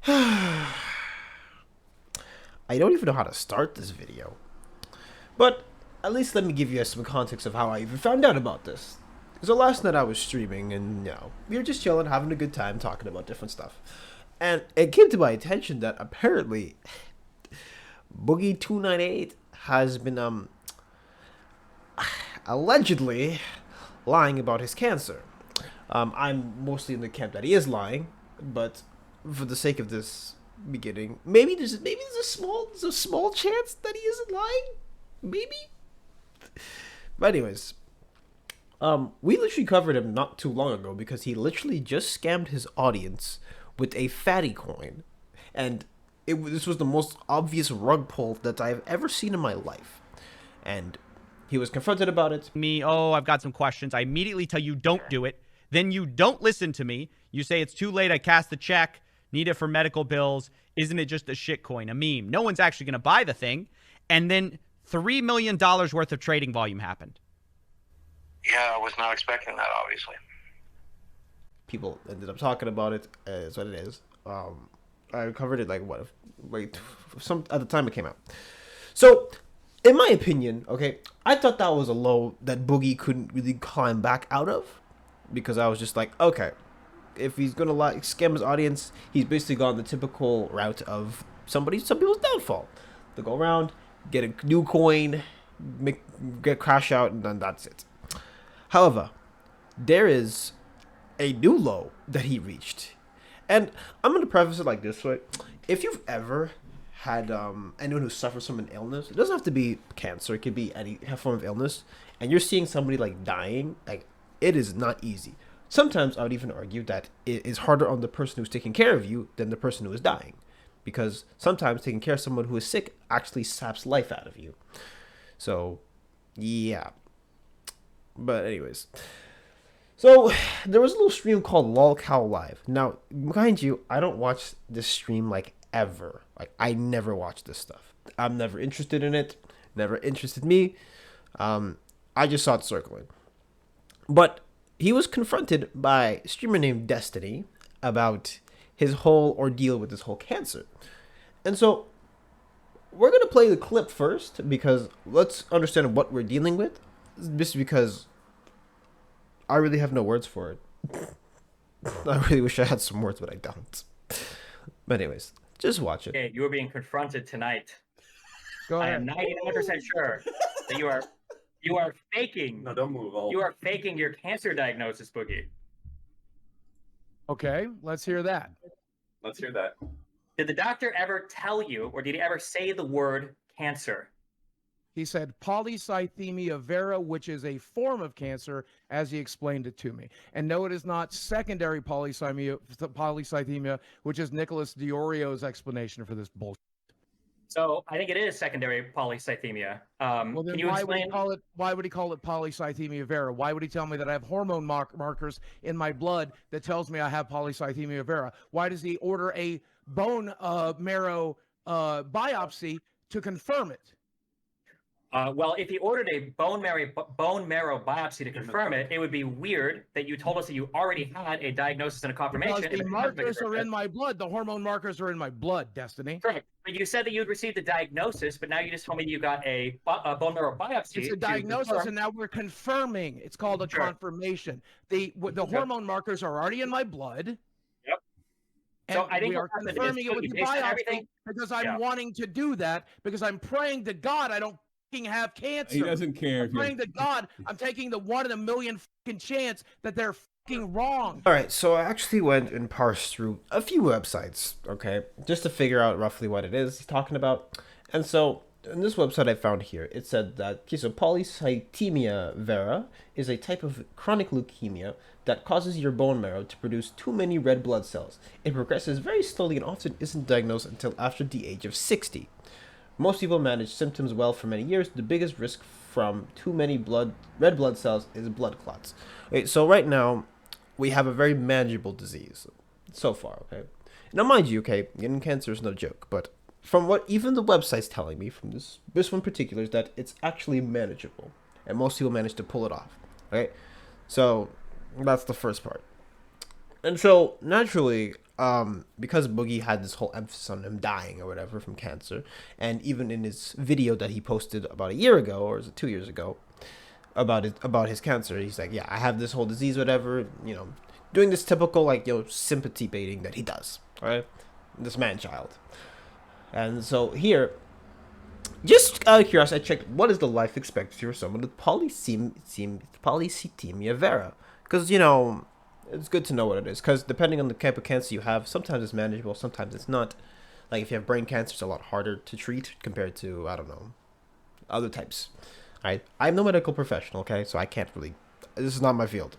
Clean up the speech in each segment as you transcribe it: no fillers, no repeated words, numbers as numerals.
I don't even know how to start this video. But at least let me give you some context of how I even found out about this. So last night I was streaming and, we were just chilling, having a good time, talking about different stuff. And it came to my attention that apparently Boogie 298 has been, allegedly lying about his cancer. I'm mostly in the camp that he is lying, but for the sake of this beginning, maybe there's a small chance that he isn't lying. Maybe. But anyways, we literally covered him not too long ago because he literally just scammed his audience with a fatty coin, and this was the most obvious rug pull that I've ever seen in my life, and he was confronted about it. I've got some questions. I immediately tell you don't do it. Then you don't listen to me. You say it's too late. I cast the check. Need it for medical bills. Isn't it just a shitcoin, a meme? No one's actually going to buy the thing. And then $3 million worth of trading volume happened. Yeah, I was not expecting that, obviously. People ended up talking about it. Is what it is. I covered it at the time it came out. So, in my opinion, okay, I thought that was a low that Boogie couldn't really climb back out of, because I was just like, okay, if he's gonna scam his audience, he's basically gone the typical route of some people's downfall. They go around, get a new coin, get crash out, and then that's it. However, there is a new low that he reached, and I'm gonna preface it like this way: if you've ever had anyone who suffers from an illness, it doesn't have to be cancer; it could be any form of illness, and you're seeing somebody like dying, like, it is not easy. Sometimes I would even argue that it is harder on the person who's taking care of you than the person who is dying, because sometimes taking care of someone who is sick actually saps life out of you. So, yeah. But anyways, so there was a little stream called LolCow Live. Now, mind you, I don't watch this stream like ever. Like, I never watch this stuff. I'm never interested in it. Never interested me. I just saw it circling. But he was confronted by a streamer named Destiny about his whole ordeal with this whole cancer. And so we're going to play the clip first, because let's understand what we're dealing with. Just because I really have no words for it. I really wish I had some words, but I don't. But anyways, just watch it. Okay, you are being confronted tonight. Go ahead. I am 99% sure that you are faking. No, don't move. You are faking your cancer diagnosis, Boogie. Okay, let's hear that. Let's hear that. Did the doctor ever tell you, or did he ever say the word cancer? He said polycythemia vera, which is a form of cancer, as he explained it to me. And no, it is not secondary polycythemia, which is Nicholas Diorio's explanation for this bullshit. So I think it is secondary polycythemia. Well, then can you explain? Why would he call it polycythemia vera? Why would he tell me that I have hormone markers in my blood that tells me I have polycythemia vera? Why does he order a bone marrow biopsy to confirm it? Well, if he ordered a bone marrow biopsy to confirm it, it would be weird that you told us that you already had a diagnosis and a confirmation. Because the markers are in my blood. The hormone markers are in my blood, Destiny. Correct. But you said that you had received a diagnosis, but now you just told me you got a bone marrow biopsy. It's a diagnosis, and now we're confirming. It's called a confirmation. The hormone markers are already in my blood. Yep. And so I think we are confirming it with the biopsy because I'm wanting to do that, because I'm praying to God I don't have cancer. He doesn't care. I'm praying to God I'm taking the 1 in a million chance that they're wrong. All right, so I actually went and parsed through a few websites, okay, just to figure out roughly what it is he's talking about. And so in this website I found here, it said that, okay, so polycythemia vera is a type of chronic leukemia that causes your bone marrow to produce too many red blood cells. It progresses very slowly and often isn't diagnosed until after the age of 60. Most people manage symptoms well for many years. The biggest risk from too many red blood cells is blood clots. Okay, so right now, we have a very manageable disease so far, okay? Now, mind you, okay, getting cancer is no joke, but from what even the website's telling me, from this one in particular, is that it's actually manageable, and most people manage to pull it off, right? So, that's the first part. And so, naturally, because Boogie had this whole emphasis on him dying or whatever from cancer, and even in his video that he posted about a year ago, or is it 2 years ago, about his cancer, he's like, yeah, I have this whole disease, whatever, doing this typical like sympathy baiting that he does, right? This man child. And so here, just out of curiosity, I checked what is the life expectancy for someone with polycythemia vera, because it's good to know what it is, because depending on the type of cancer you have, sometimes it's manageable, sometimes it's not. Like if you have brain cancer, it's a lot harder to treat compared to, I don't know, other types. I'm no medical professional, okay, so I can't really, this is not my field.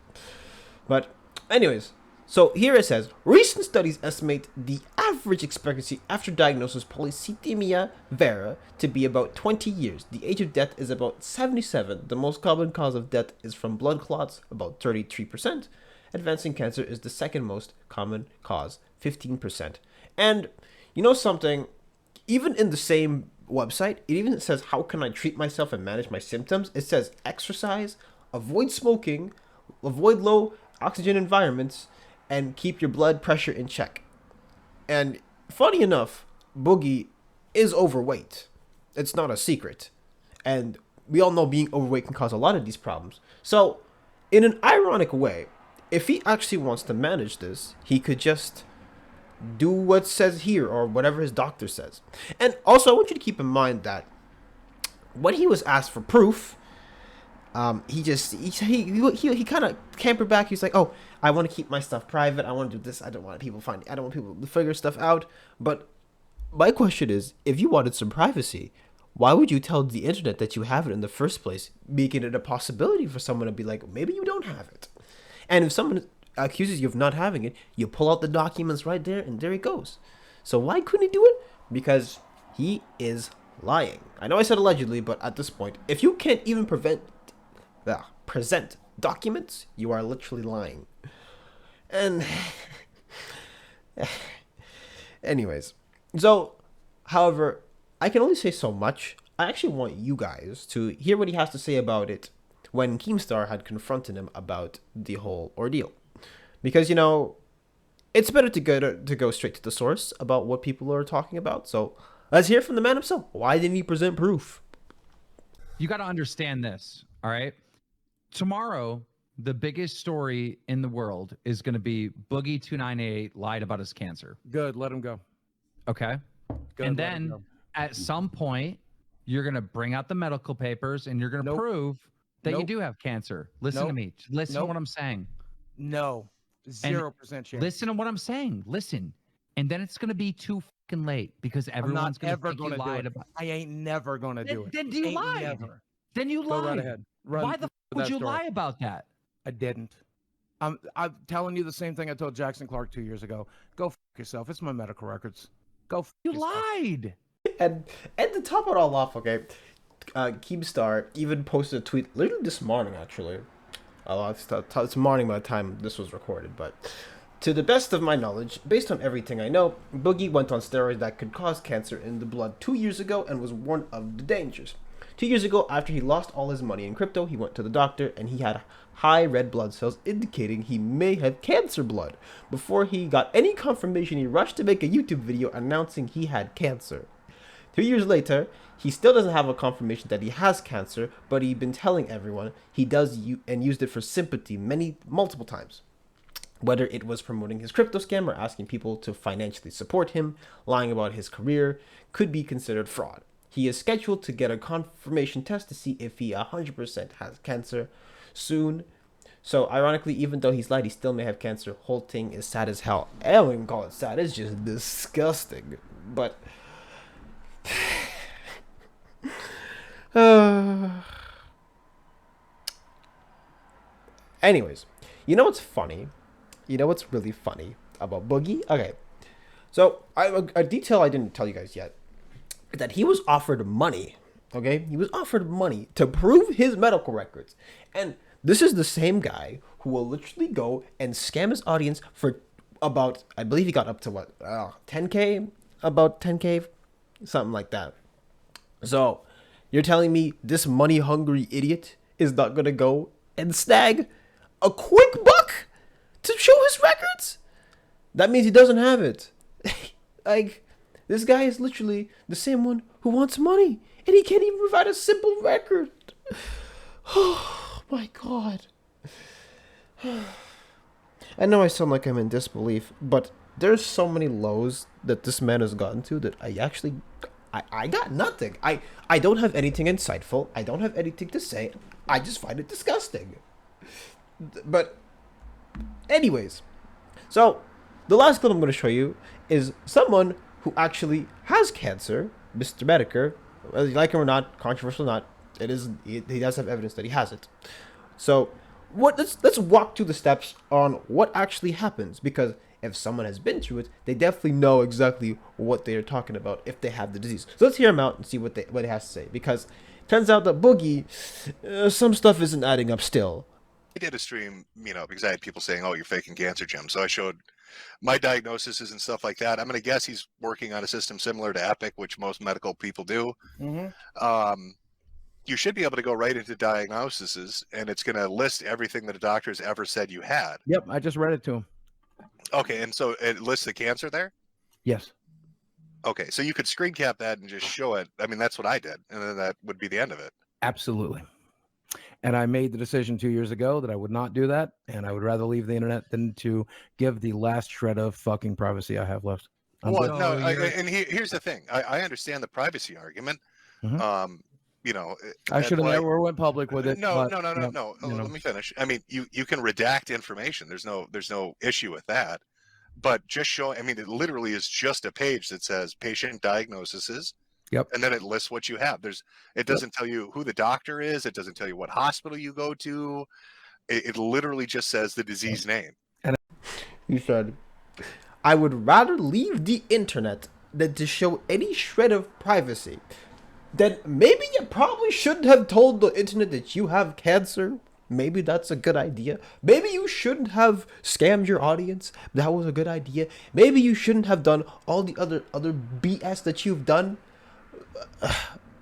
But anyways, so here it says, recent studies estimate the average expectancy after diagnosis polycythemia vera to be about 20 years. The age of death is about 77. The most common cause of death is from blood clots, about 33%. Advancing cancer is the second most common cause, 15%. And you know something? Even in the same website, it even says, how can I treat myself and manage my symptoms? It says exercise, avoid smoking, avoid low oxygen environments, and keep your blood pressure in check. And funny enough, Boogie is overweight. It's not a secret. And we all know being overweight can cause a lot of these problems. So, in an ironic way, if he actually wants to manage this, he could just do what says here or whatever his doctor says. And also, I want you to keep in mind that when he was asked for proof, he kind of campered back. He's like, oh, I want to keep my stuff private. I want to do this. I don't want people to figure stuff out. But my question is, if you wanted some privacy, why would you tell the internet that you have it in the first place, making it a possibility for someone to be like, maybe you don't have it? And if someone accuses you of not having it, you pull out the documents right there, and there it goes. So why couldn't he do it? Because he is lying. I know I said allegedly, but at this point, if you can't even present documents, you are literally lying. And anyways, so however, I can only say so much. I actually want you guys to hear what he has to say about it when Keemstar had confronted him about the whole ordeal. Because, it's better to go straight to the source about what people are talking about. So let's hear from the man himself. Why didn't he present proof? You got to understand this, all right? Tomorrow, the biggest story in the world is going to be Boogie 298 lied about his cancer. Good, let him go. Okay? Good, and then at some point, you're going to bring out the medical papers and you're going to prove that you do have cancer. Listen to me. Listen to what I'm saying. No. 0% chance. Listen to what I'm saying. Listen. And then it's going to be too fucking late because everyone's going to think you lied about it. I ain't never going to do it. Then you lied. Never. Then you lied. Go right ahead. Why the fuck would you lie about that? I didn't. I'm telling you the same thing I told Jackson Clark 2 years ago. Go fuck yourself. It's my medical records. Go fuck yourself. Lied. And to top it all off, okay, Keemstar even posted a tweet literally this morning, actually. It's morning by the time this was recorded, but to the best of my knowledge, based on everything I know, Boogie went on steroids that could cause cancer in the blood 2 years ago and was warned of the dangers. 2 years ago, after he lost all his money in crypto, he went to the doctor and he had high red blood cells indicating he may have cancer blood. Before he got any confirmation, he rushed to make a YouTube video announcing he had cancer. 2 years later, he still doesn't have a confirmation that he has cancer, but he's been telling everyone he does and used it for sympathy multiple times. Whether it was promoting his crypto scam or asking people to financially support him, lying about his career could be considered fraud. He is scheduled to get a confirmation test to see if he 100% has cancer soon. So ironically, even though he's lied, he still may have cancer. Whole thing is sad as hell. I don't even call it sad. It's just disgusting. But anyways, you know what's funny? You know what's really funny about Boogie? Okay, so a detail I didn't tell you guys yet is that he was offered money. Okay, he was offered money to prove his medical records, and this is the same guy who will literally go and scam his audience for about, I believe he got up to what, 10K, about 10K, something like that. So you're telling me this money hungry idiot is not gonna go and snag a quick buck to show his records? that means he doesn't have it. Like, this guy is literally the same one who wants money, and he can't even provide a simple record. Oh my god. I know I sound like I'm in disbelief, but there's so many lows that this man has gotten to that I got nothing. I don't have anything insightful. I don't have anything to say. I just find it disgusting. But anyways, so the last clip I'm going to show you is someone who actually has cancer, Mr. Medicare. Whether you like him or not, controversial or not, he does have evidence that he has it. So let's walk through the steps on what actually happens, because if someone has been through it, they definitely know exactly what they are talking about if they have the disease. So let's hear him out and see what it has to say, because it turns out that Boogie, some stuff isn't adding up still. I did a stream, because I had people saying, "Oh, you're faking cancer, Jim." So I showed my diagnoses and stuff like that. I'm going to guess he's working on a system similar to Epic, which most medical people do. Mm-hmm. You should be able to go right into diagnoses, and it's going to list everything that a doctor has ever said you had. Yep, I just read it to him. Okay, and so it lists the cancer there? Yes. Okay, so you could screen cap that and just show it. I mean, that's what I did, and then that would be the end of it. Absolutely. And I made the decision 2 years ago that I would not do that, and I would rather leave the internet than to give the last shred of fucking privacy I have left. Well, no, and here's the thing. I understand the privacy argument. Mm-hmm. I should have never went public with it. No. but, Let me finish. I mean, you can redact information. There's no issue with that. But just show. I mean, it literally is just a page that says patient diagnoses. Yep. And then it lists what you have. It doesn't tell you who the doctor is. It doesn't tell you what hospital you go to. It literally just says the disease name. And he said, "I would rather leave the internet than to show any shred of privacy." Then maybe you probably shouldn't have told the internet that you have cancer. Maybe that's a good idea. Maybe you shouldn't have scammed your audience. That was a good idea. Maybe you shouldn't have done all the other BS that you've done.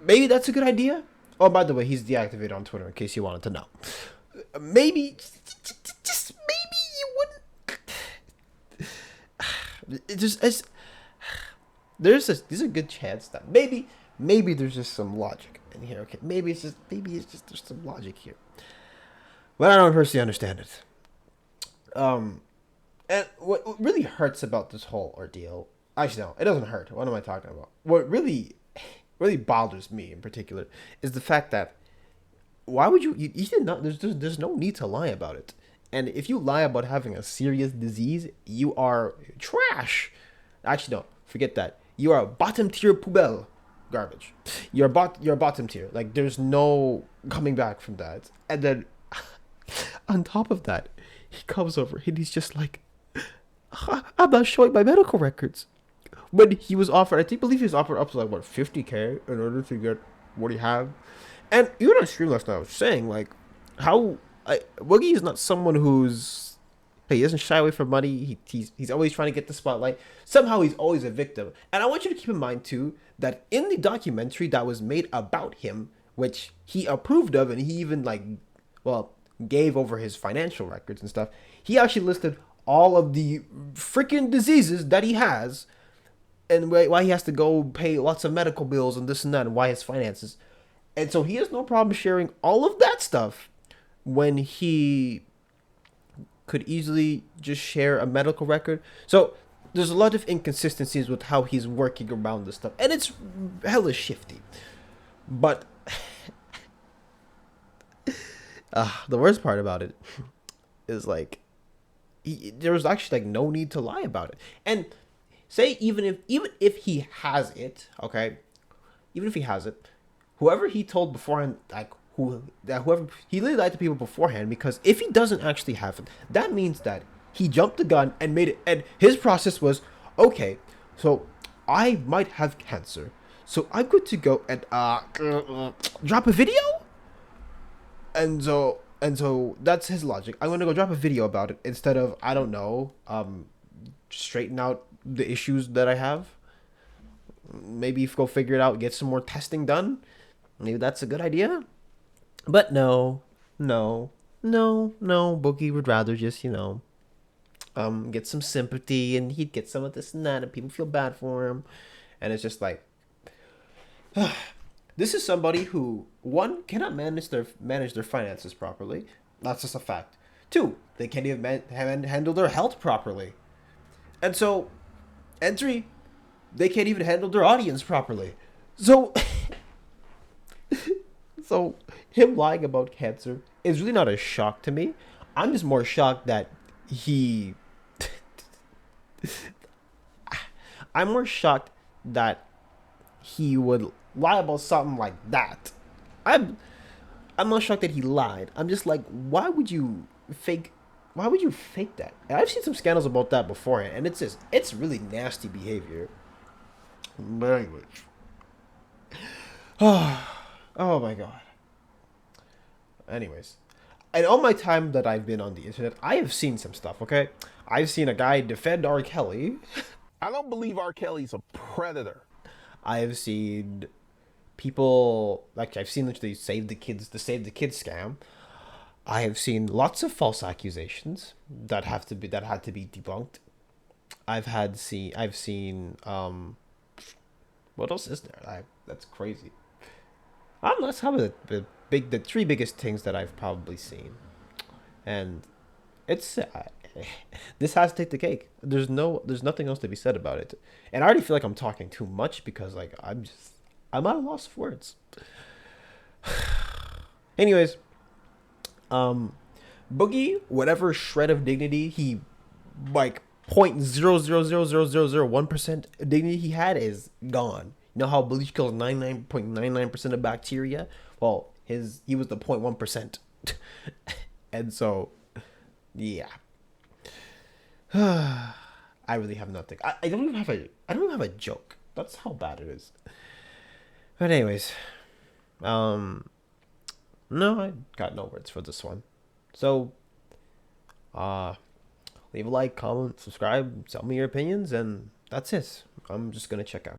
Maybe that's a good idea. Oh, by the way, he's deactivated on Twitter in case you wanted to know. Maybe, just maybe you wouldn't. There's a good chance that maybe there's just some logic in here. Okay, maybe it's just there's some logic here, but I don't personally understand it. And what really hurts about this whole ordeal, actually no, it doesn't hurt. What am I talking about? What really bothers me in particular is the fact that why would you did not, there's no need to lie about it. And if you lie about having a serious disease, you are trash. Actually no, forget that. You are bottom tier poubelle garbage. You're bottom tier. Like, there's no coming back from that. And then on top of that, he comes over and he's just like, "I'm not showing my medical records." When he was offered, believe he was offered up to like what, 50K in order to get what he had. And even on stream last night, I was saying like how Woogie is not someone who's, he doesn't shy away from money. He's always trying to get the spotlight. Somehow he's always a victim. And I want you to keep in mind too that in the documentary that was made about him, which he approved of, and he even gave over his financial records and stuff, he actually listed all of the freaking diseases that he has, and why he has to go pay lots of medical bills and this and that, and why his finances. And so he has no problem sharing all of that stuff when he could easily just share a medical record. So there's a lot of inconsistencies with how he's working around this stuff, and it's hella shifty. But the worst part about it is like there was actually like no need to lie about it. And say even if he has it, okay, even if he has it, whoever he told beforehand, whoever he really lied to people beforehand, because if he doesn't actually have it, that means that he jumped the gun and made it. And his process was, okay, so I might have cancer, so I'm good to go and drop a video. And so that's his logic. I'm gonna go drop a video about it instead of, I don't know, straighten out the issues that I have. Maybe go figure it out, get some more testing done. Maybe that's a good idea. But no, Boogie would rather just, get some sympathy, and he'd get some of this and that, and people feel bad for him, and it's just like, this is somebody who, one, cannot manage their finances properly. That's just a fact. Two, they can't even handle their health properly, and three, they can't even handle their audience properly. So, so him lying about cancer is really not a shock to me. I'm just more shocked that he. I'm more shocked that he would lie about something like that. I'm not shocked that he lied. I'm just like, why would you fake that? And I've seen some scandals about that before, and it's really nasty behavior. Language. Oh my god. Anyways, and all my time that I've been on the internet, I have seen some stuff, okay? I've seen a guy defend R. Kelly. I don't believe R. Kelly's a predator. I've seen people, like, I've seen literally the Save the Kids scam. I have seen lots of false accusations that had to be debunked. I've seen what else is there? That's crazy. Let's have the three biggest things that I've probably seen, and it's this has to take the cake. There's nothing else to be said about it, and I already feel like I'm talking too much because like I'm at a loss of words. Anyways, Boogie, whatever shred of dignity he, like 0.0000001% dignity he had is gone. You know how bleach kills 99.99% of bacteria? Well, he was the 0.1%. And so, yeah. I really have nothing. I don't even have a joke. That's how bad it is. But anyways, no, I got no words for this one. So, leave a like, comment, subscribe, tell me your opinions, and that's it. I'm just gonna check out.